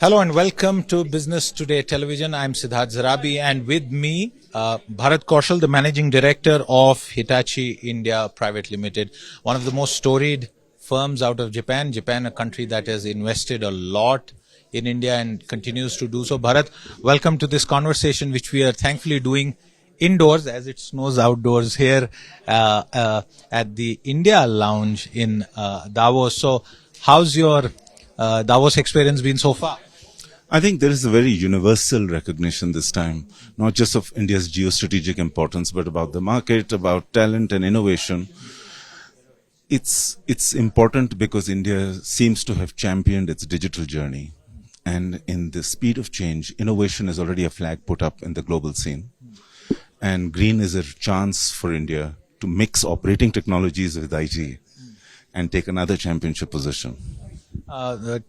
Hello and welcome to Business Today Television. I'm Siddharth Zarabi and with me, Bharat Kaushal, the Managing Director of Hitachi India Private Limited, one of the most storied firms out of Japan. Japan, a country that has invested a lot in India and continues to do so. Bharat, welcome to this conversation, which we are thankfully doing indoors as it snows outdoors here at the India Lounge in Davos. So, how's your Davos experience been so far? I think there is a very universal recognition this time, not just of India's geostrategic importance, but about the market, about talent and innovation. It's important because India seems to have championed its digital journey. And in the speed of change, innovation is already a flag put up in the global scene. And green is a chance for India to mix operating technologies with IT and take another championship position.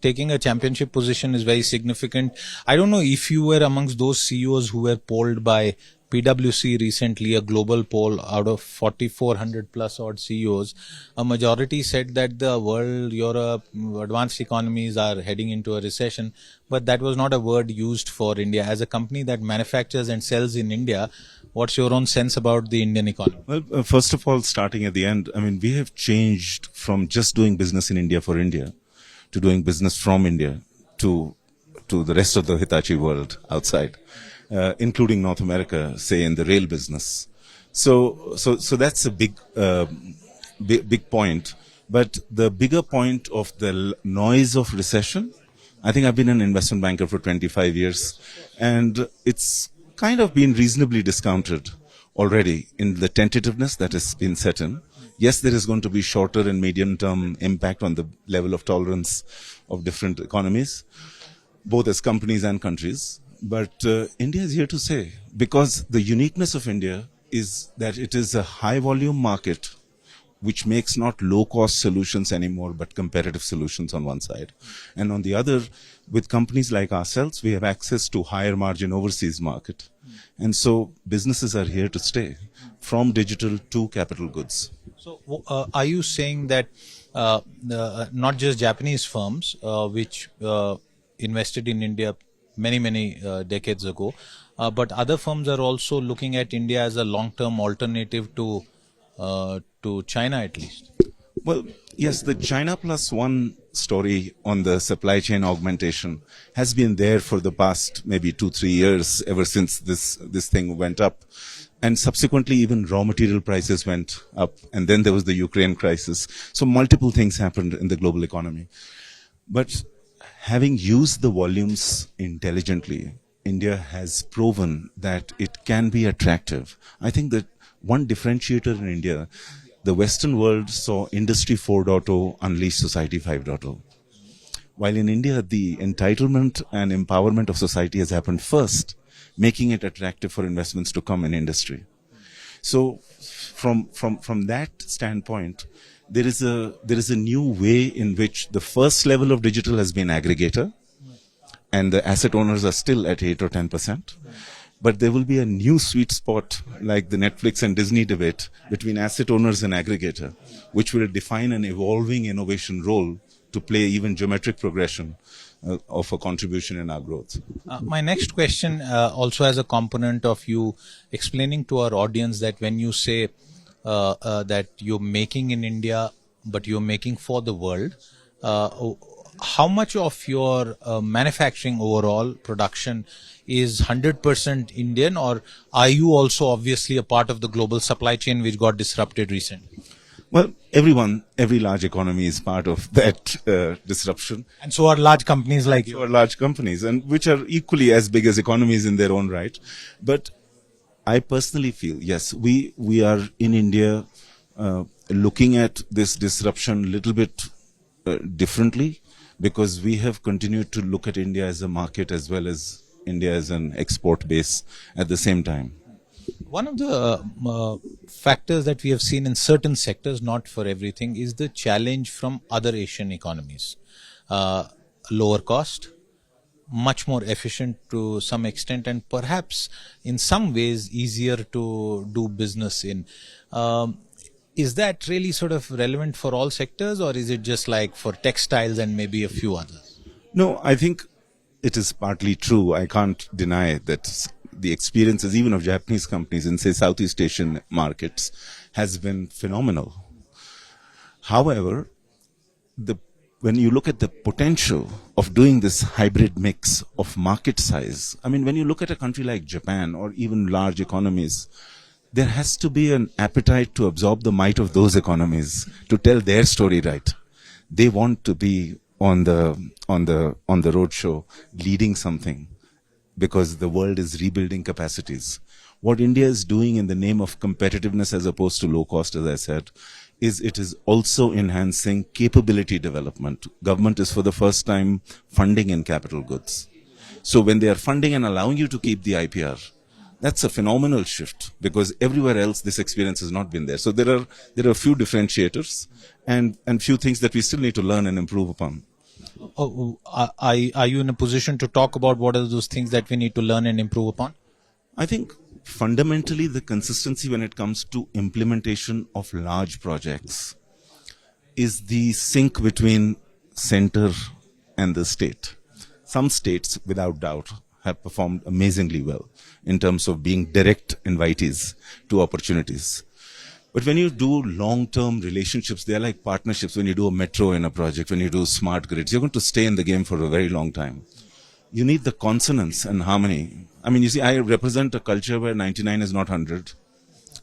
Taking a championship position is very significant. I don't know if you were amongst those CEOs who were polled by PwC recently, a global poll out of 4,400 plus odd CEOs. A majority said that the world, Europe, advanced economies are heading into a recession, but that was not a word used for India. As a company that manufactures and sells in India, what's your own sense about the Indian economy? Well, first of all, starting at the end, we have changed from just doing business in India for India to doing business from India to the rest of the Hitachi world outside, including North America, say in the rail business. So that's a big point. But the bigger point of the noise of recession, I think I've been an investment banker for 25 years, and it's kind of been reasonably discounted already in the tentativeness that has been set in. Yes, there is going to be shorter and medium-term impact on the level of tolerance of different economies, both as companies and countries. But India is here to stay, because the uniqueness of India is that it is a high-volume market which makes not low-cost solutions anymore, but competitive solutions on one side. And on the other, with companies like ourselves, we have access to higher margin overseas market. And so businesses are here to stay, from digital to capital goods. So, are you saying that not just Japanese firms, which invested in India many decades ago, but other firms are also looking at India as a long-term alternative to China, at least? Well, yes, the China plus one story on the supply chain augmentation has been there for the past maybe 2-3 years, ever since this thing went up. And subsequently, even raw material prices went up. And then there was the Ukraine crisis. So multiple things happened in the global economy. But having used the volumes intelligently, India has proven that it can be attractive. I think that one differentiator in India, the Western world saw Industry 4.0 unleash Society 5.0. While in India, the entitlement and empowerment of society has happened first, making it attractive for investments to come in industry. So from that standpoint, there is a new way in which the first level of digital has been aggregator, and the asset owners are still at 8 or 10%. But there will be a new sweet spot, like the Netflix and Disney debate, between asset owners and aggregator, which will define an evolving innovation role to play even geometric progression of a contribution in our growth. My next question also has a component of you explaining to our audience that when you say that you're making in India, but you're making for the world, how much of your manufacturing overall production is 100% Indian, or are you also obviously a part of the global supply chain which got disrupted recently? Well, every large economy is part of that disruption. And so are large companies like you. So are large companies, and which are equally as big as economies in their own right. But I personally feel, yes, we are in India looking at this disruption a little bit differently, because we have continued to look at India as a market as well as India as an export base at the same time. One of the factors that we have seen in certain sectors, not for everything, is the challenge from other Asian economies. Lower cost, much more efficient to some extent, and perhaps in some ways easier to do business in. Is that really sort of relevant for all sectors, or is it just like for textiles and maybe a few others? No, I think it is partly true. I can't deny that the experiences even of Japanese companies in, say, Southeast Asian markets has been phenomenal. However, when you look at the potential of doing this hybrid mix of market size, I mean, when you look at a country like Japan or even large economies, there has to be an appetite to absorb the might of those economies to tell their story right. They want to be on the roadshow leading something because the world is rebuilding capacities. What India is doing in the name of competitiveness as opposed to low cost, as I said, is it is also enhancing capability development. Government is for the first time funding in capital goods. So when they are funding and allowing you to keep the IPR, that's a phenomenal shift because everywhere else this experience has not been there. So there are a few differentiators and few things that we still need to learn and improve upon. Are you in a position to talk about what are those things that we need to learn and improve upon? I think fundamentally the consistency when it comes to implementation of large projects is the sync between center and the state. Some states, without doubt, have performed amazingly well in terms of being direct invitees to opportunities. But when you do long-term relationships, they are like partnerships. When you do a metro in a project, when you do smart grids, you're going to stay in the game for a very long time. You need the consonance and harmony. I mean, you see, I represent a culture where 99 is not 100.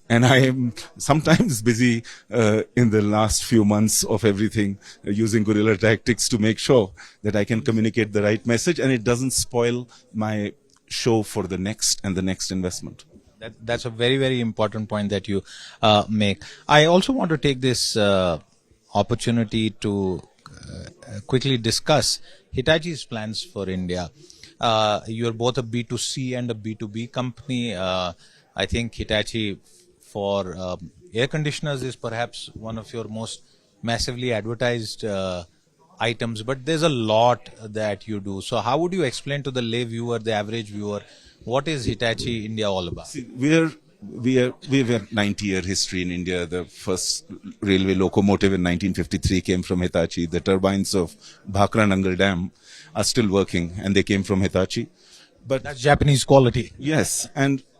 And I am sometimes busy in the last few months of everything, using guerrilla tactics to make sure that I can communicate the right message and it doesn't spoil my show for the next and the next investment. That's a very, very important point that you make. I also want to take this opportunity to quickly discuss Hitachi's plans for India. You're both a B2C and a B2B company. I think Hitachi for air conditioners is perhaps one of your most massively advertised items, but there's a lot that you do. So how would you explain to the lay viewer, the average viewer, what is Hitachi India all about? See, we have a 90-year history in India. The first railway locomotive in 1953 came from Hitachi. The turbines of Bhakra Nangal Dam are still working, and they came from Hitachi. But that's Japanese quality. Yes,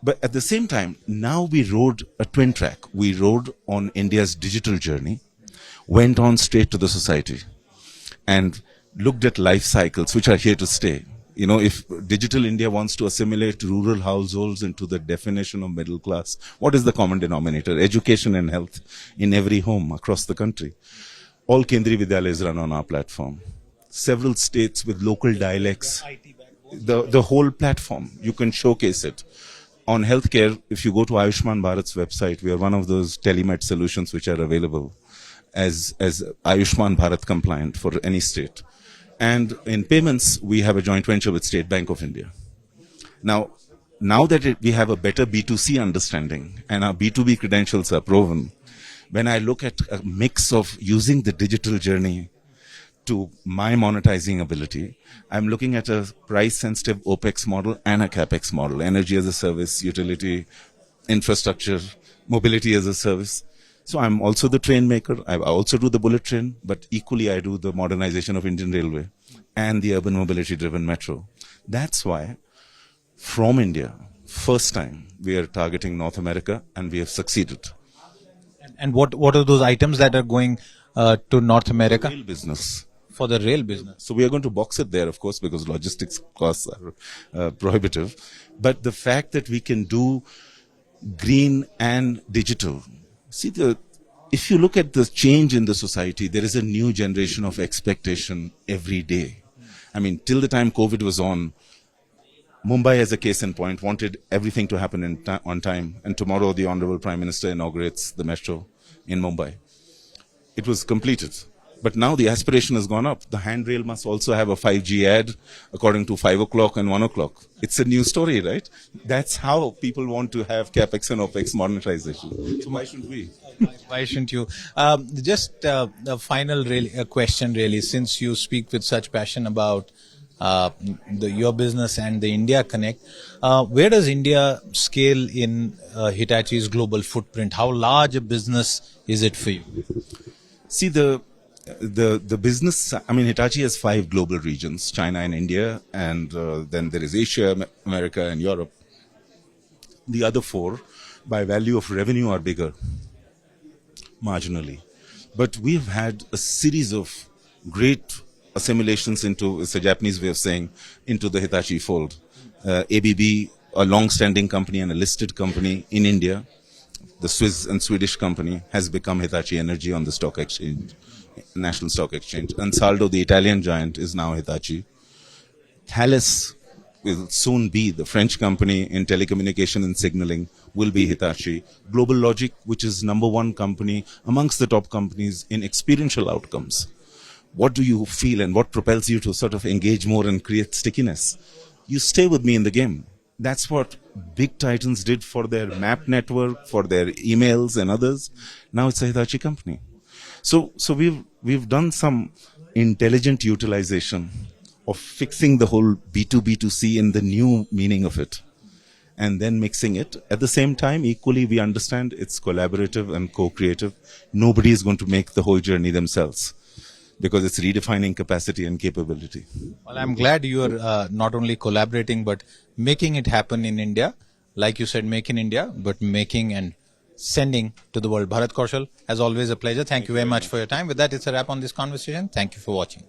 but at the same time, now we rode a twin track. We rode on India's digital journey, went on straight to the society, and looked at life cycles which are here to stay. You know, if digital India wants to assimilate rural households into the definition of middle class, what is the common denominator? Education and health in every home across the country. All Kendriya Vidyalayas run on our platform. Several states with local dialects. The whole platform, you can showcase it. On healthcare, if you go to Ayushman Bharat's website, we are one of those telemed solutions which are available as Ayushman Bharat compliant for any state. And in payments, we have a joint venture with State Bank of India. Now that we have a better B2C understanding and our B2B credentials are proven, when I look at a mix of using the digital journey to my monetizing ability, I'm looking at a price-sensitive OPEX model and a CAPEX model, energy as a service, utility, infrastructure, mobility as a service. So I'm also the train maker. I also do the bullet train, but equally I do the modernization of Indian Railway and the urban mobility-driven metro. That's why, from India, first time, we are targeting North America, and we have succeeded. And what are those items that are going to North America? Rail business. For the rail business. So we are going to box it there, of course, because logistics costs are prohibitive. But the fact that we can do green and digital. See, if you look at the change in the society, there is a new generation of expectation every day. I mean, till the time COVID was on, Mumbai, as a case in point, wanted everything to happen on time. And tomorrow, the Honorable Prime Minister inaugurates the metro in Mumbai. It was completed. But now the aspiration has gone up. The handrail must also have a 5G ad according to 5 o'clock and 1 o'clock. It's a new story, right? That's how people want to have CAPEX and OPEX monetization. So why shouldn't we? Why shouldn't you? Just a final question, really, since you speak with such passion about your business and the India Connect, where does India scale in Hitachi's global footprint? How large a business is it for you? See, the business, I mean, Hitachi has 5 global regions, China and India, and then there is Asia, America, and Europe. The other 4, by value of revenue, are bigger, marginally. But we've had a series of great assimilations into, it's a Japanese way of saying, into the Hitachi fold. ABB, a long-standing company and a listed company in India, the Swiss and Swedish company, has become Hitachi Energy on the stock exchange, National Stock Exchange. And Saldo, the Italian giant, is now Hitachi. Thales will soon be the French company in telecommunication and signaling, will be Hitachi. Global Logic, which is number 1 company amongst the top companies in experiential outcomes. What do you feel and what propels you to sort of engage more and create stickiness? You stay with me in the game. That's what big titans did for their map network, for their emails and others. Now it's a Hitachi company. So we've done some intelligent utilization of fixing the whole B2B2C in the new meaning of it, and then mixing it. At the same time, equally, we understand it's collaborative and co-creative. Nobody is going to make the whole journey themselves, because it's redefining capacity and capability. Well, I'm glad you are not only collaborating, but making it happen in India. Like you said, make in India, but making and sending to the world. Bharat Kaushal, as always, a pleasure. Thank you very much for your time. With that, it's a wrap on this conversation. Thank you for watching.